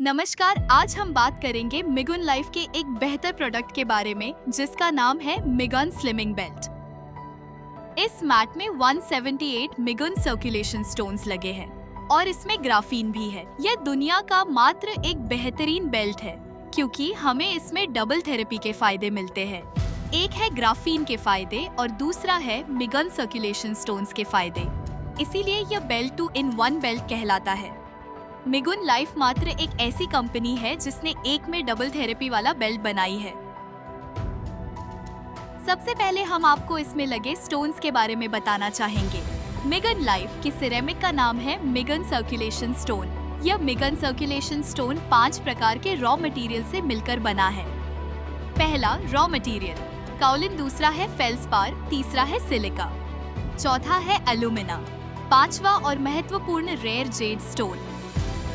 नमस्कार, आज हम बात करेंगे मिगुन लाइफ के एक बेहतर प्रोडक्ट के बारे में जिसका नाम है मिगुन स्लिमिंग बेल्ट। इस मैट में 178 मिगुन सर्कुलेशन स्टोन्स लगे हैं और इसमें ग्राफीन भी है। यह दुनिया का मात्र एक बेहतरीन बेल्ट है क्योंकि हमें इसमें डबल थेरेपी के फायदे मिलते हैं। एक है ग्राफीन के फायदे और दूसरा है मिगुन सर्कुलेशन स्टोन्स के फायदे। इसीलिए यह बेल्ट 2-in-1 बेल्ट कहलाता है। मिगुन लाइफ मात्र एक ऐसी कंपनी है जिसने एक में डबल थेरेपी वाला बेल्ट बनाई है। सबसे पहले हम आपको इसमें लगे स्टोन्स के बारे में बताना चाहेंगे। मिगुन लाइफ की सिरेमिक का नाम है मिगुन सर्कुलेशन स्टोन। यह मिगुन सर्कुलेशन स्टोन 5 प्रकार के रॉ मटेरियल से मिलकर बना है। पहला रॉ मटेरियल काओलिन, दूसरा है फेल्सपार, तीसरा है सिलिका, चौथा है एल्यूमिना, पांचवा और महत्वपूर्ण रेयर जेड स्टोन।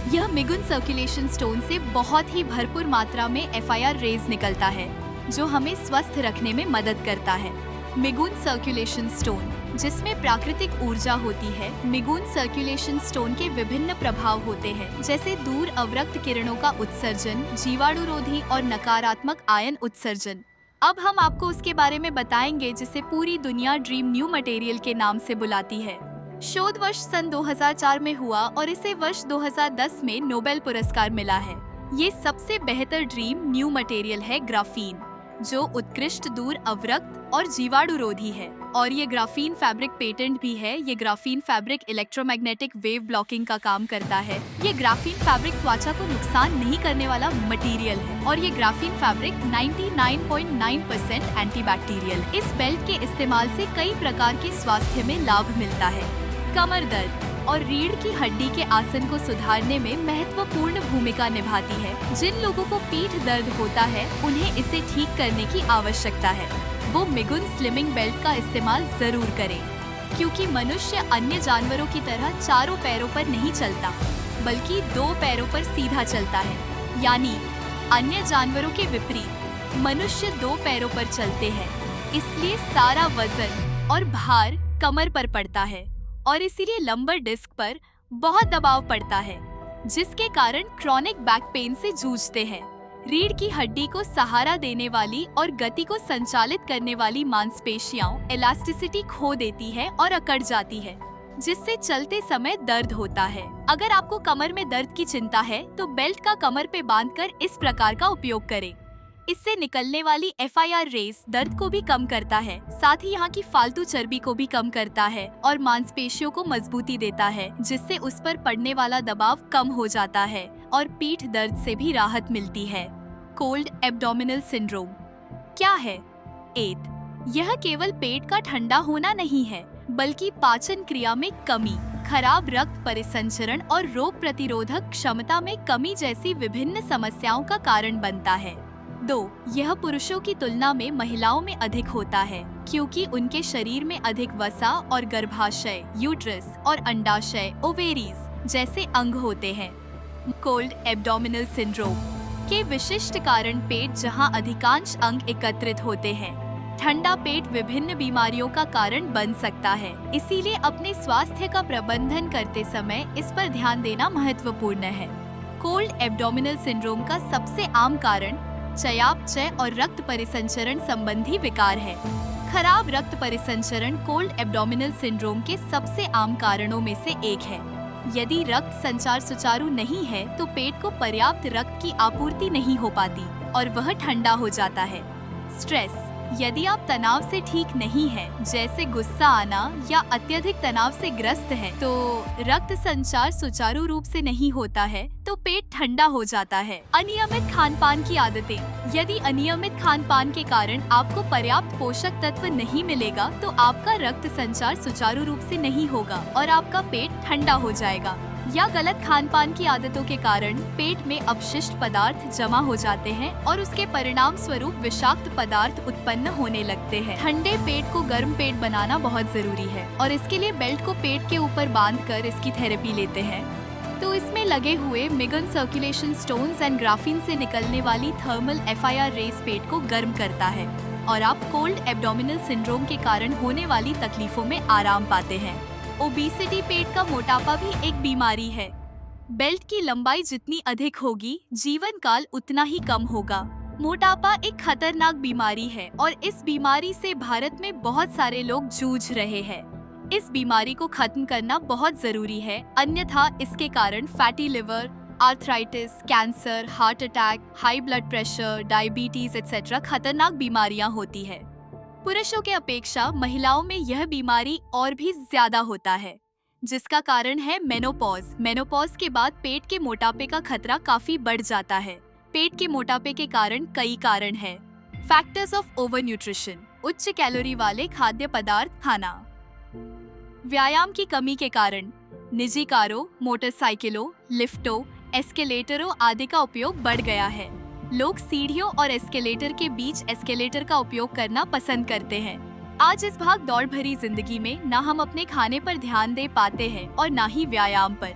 यह मिगुन सर्कुलेशन स्टोन से बहुत ही भरपूर मात्रा में FIR रेज निकलता है जो हमें स्वस्थ रखने में मदद करता है। मिगुन सर्कुलेशन स्टोन जिसमें प्राकृतिक ऊर्जा होती है। मिगुन सर्कुलेशन स्टोन के विभिन्न प्रभाव होते हैं जैसे दूर अवरक्त किरणों का उत्सर्जन, जीवाणुरोधी और नकारात्मक आयन उत्सर्जन। अब हम आपको उसके बारे में बताएंगे जिसे पूरी दुनिया ड्रीम न्यू मटेरियल के नाम से बुलाती है। शोध वर्ष सन 2004 में हुआ और इसे वर्ष 2010 में नोबेल पुरस्कार मिला है। ये सबसे बेहतर ड्रीम न्यू मटेरियल है ग्राफीन, जो उत्कृष्ट दूर अवरक्त और जीवाणुरोधी है। और ये ग्राफीन फैब्रिक पेटेंट भी है। ये graphene fabric electromagnetic wave blocking का काम करता है। ये ग्राफीन फैब्रिक त्वचा को नुकसान नहीं करने वाला मटेरियल है और ये ग्राफीन फैब्रिक 99.9% एंटीबैक्टीरियल। इस बेल्ट के इस्तेमाल से कई प्रकार के स्वास्थ्य में लाभ मिलता है। कमर दर्द और रीढ़ की हड्डी के आसन को सुधारने में महत्वपूर्ण भूमिका निभाती है। जिन लोगों को पीठ दर्द होता है उन्हें इसे ठीक करने की आवश्यकता है। वो मिगुन स्लिमिंग बेल्ट का इस्तेमाल जरूर करें क्योंकि मनुष्य अन्य जानवरों की तरह चारों पैरों पर नहीं चलता बल्कि 2 पैरों पर सीधा चलता है। यानी अन्य जानवरों के विपरीत मनुष्य 2 पैरों पर चलते हैं, इसलिए सारा वजन और भार कमर पर पड़ता है और इसीलिए लंबर डिस्क पर बहुत दबाव पड़ता है जिसके कारण क्रॉनिक बैक पेन से जूझते हैं। रीढ़ की हड्डी को सहारा देने वाली और गति को संचालित करने वाली मांसपेशियां इलास्टिसिटी खो देती है और अकड़ जाती है जिससे चलते समय दर्द होता है। अगर आपको कमर में दर्द की चिंता है तो बेल्ट का कमर पे बांधकर इस प्रकार का उपयोग करें। इससे निकलने वाली FIR रेज दर्द को भी कम करता है, साथ ही यहाँ की फालतू चर्बी को भी कम करता है और मांसपेशियों को मजबूती देता है जिससे उस पर पड़ने वाला दबाव कम हो जाता है और पीठ दर्द से भी राहत मिलती है। कोल्ड एब्डोमिनल सिंड्रोम क्या है? यह केवल पेट का ठंडा होना नहीं है बल्कि पाचन क्रिया में कमी, खराब रक्त परिसंचरण और रोग प्रतिरोधक क्षमता में कमी जैसी विभिन्न समस्याओं का कारण बनता है। 2. यह पुरुषों की तुलना में महिलाओं में अधिक होता है क्योंकि उनके शरीर में अधिक वसा और गर्भाशय, यूट्रस और अंडाशय, ओवेरीज जैसे अंग होते हैं। कोल्ड एब्डोमिनल सिंड्रोम के विशिष्ट कारण पेट जहां अधिकांश अंग एकत्रित होते हैं। ठंडा पेट विभिन्न बीमारियों का कारण बन सकता है, इसीलिए अपने स्वास्थ्य का प्रबंधन करते समय इस पर ध्यान देना महत्वपूर्ण है। कोल्ड एब्डोमिनल सिंड्रोम का सबसे आम कारण चयापचय और रक्त परिसंचरण संबंधी विकार है। खराब रक्त परिसंचरण कोल्ड एब्डोमिनल सिंड्रोम के सबसे आम कारणों में से एक है। यदि रक्त संचार सुचारू नहीं है तो पेट को पर्याप्त रक्त की आपूर्ति नहीं हो पाती और वह ठंडा हो जाता है। स्ट्रेस यदि आप तनाव से ठीक नहीं हैं, जैसे गुस्सा आना या अत्यधिक तनाव से ग्रस्त है, तो रक्त संचार सुचारू रूप से नहीं होता है तो पेट ठंडा हो जाता है। अनियमित खान पान की आदतें यदि अनियमित खान पान के कारण आपको पर्याप्त पोषक तत्व नहीं मिलेगा तो आपका रक्त संचार सुचारू रूप से नहीं होगा और आपका पेट ठंडा हो जाएगा। या गलत खान पान की आदतों के कारण पेट में अपशिष्ट पदार्थ जमा हो जाते हैं और उसके परिणाम स्वरूप विषाक्त पदार्थ उत्पन्न होने लगते हैं। ठंडे पेट को गर्म पेट बनाना बहुत जरूरी है और इसके लिए बेल्ट को पेट के ऊपर बांधकर इसकी थेरेपी लेते हैं। तो इसमें लगे हुए मिगुन सर्कुलेशन स्टोन्स एंड ग्राफीन से निकलने वाली थर्मल FIR रेज पेट को गर्म करता है और आप कोल्ड एब्डोमिनल सिंड्रोम के कारण होने वाली तकलीफों में आराम पाते हैं। ओबेसिटी पेट का मोटापा भी एक बीमारी है बेल्ट की लंबाई जितनी अधिक होगी, जीवन काल उतना ही कम होगा। मोटापा एक खतरनाक बीमारी है और इस बीमारी से भारत में बहुत सारे लोग जूझ रहे हैं। इस बीमारी को खत्म करना बहुत जरूरी है, अन्यथा इसके कारण fatty liver, arthritis, cancer, heart attack, high blood pressure, diabetes etcetera खतरनाक बीमारियां होती है। पुरुषों के अपेक्षा महिलाओं में यह बीमारी और भी ज्यादा होता है, जिसका कारण है मेनोपॉज। मेनोपॉज के बाद पेट के मोटापे का खतरा काफी बढ़ जाता है। पेट के मोटापे के कारण कई कारण हैं। फैक्टर्स ऑफ ओवर न्यूट्रिशन, उच्च कैलोरी वाले खाद्य पदार्थ खाना। व्यायाम की कमी के कारण निजी कारों, मोटरसाइकिलों, लिफ्टों, एस्केलेटरों आदि का उपयोग बढ़ गया है। लोग सीढ़ियों और एस्केलेटर के बीच एस्केलेटर का उपयोग करना पसंद करते हैं। आज इस भाग दौड़ भरी जिंदगी में ना हम अपने खाने पर ध्यान दे पाते हैं और ना ही व्यायाम पर,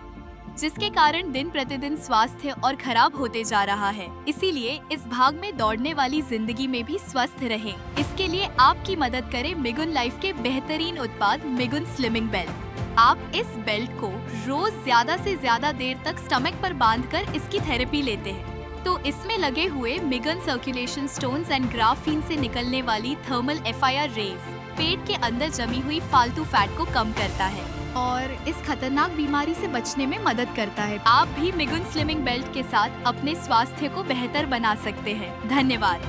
जिसके कारण दिन प्रतिदिन स्वास्थ्य और खराब होते जा रहा है। इसीलिए इस भाग में दौड़ने वाली जिंदगी में भी स्वस्थ रहें। इसके लिए आपकी मदद करे मिगुन लाइफ के बेहतरीन उत्पाद मिगुन स्लिमिंग बेल्ट। आप इस बेल्ट को रोज ज्यादा से ज्यादा देर तक स्टमक पर बांधकर इसकी थेरेपी लेते हैं तो इसमें लगे हुए मिगन सर्कुलेशन स्टोन्स एंड ग्राफीन से निकलने वाली थर्मल FIR रेज पेट के अंदर जमी हुई फालतू फैट को कम करता है और इस खतरनाक बीमारी से बचने में मदद करता है। आप भी मिगुन स्लिमिंग बेल्ट के साथ अपने स्वास्थ्य को बेहतर बना सकते हैं। धन्यवाद।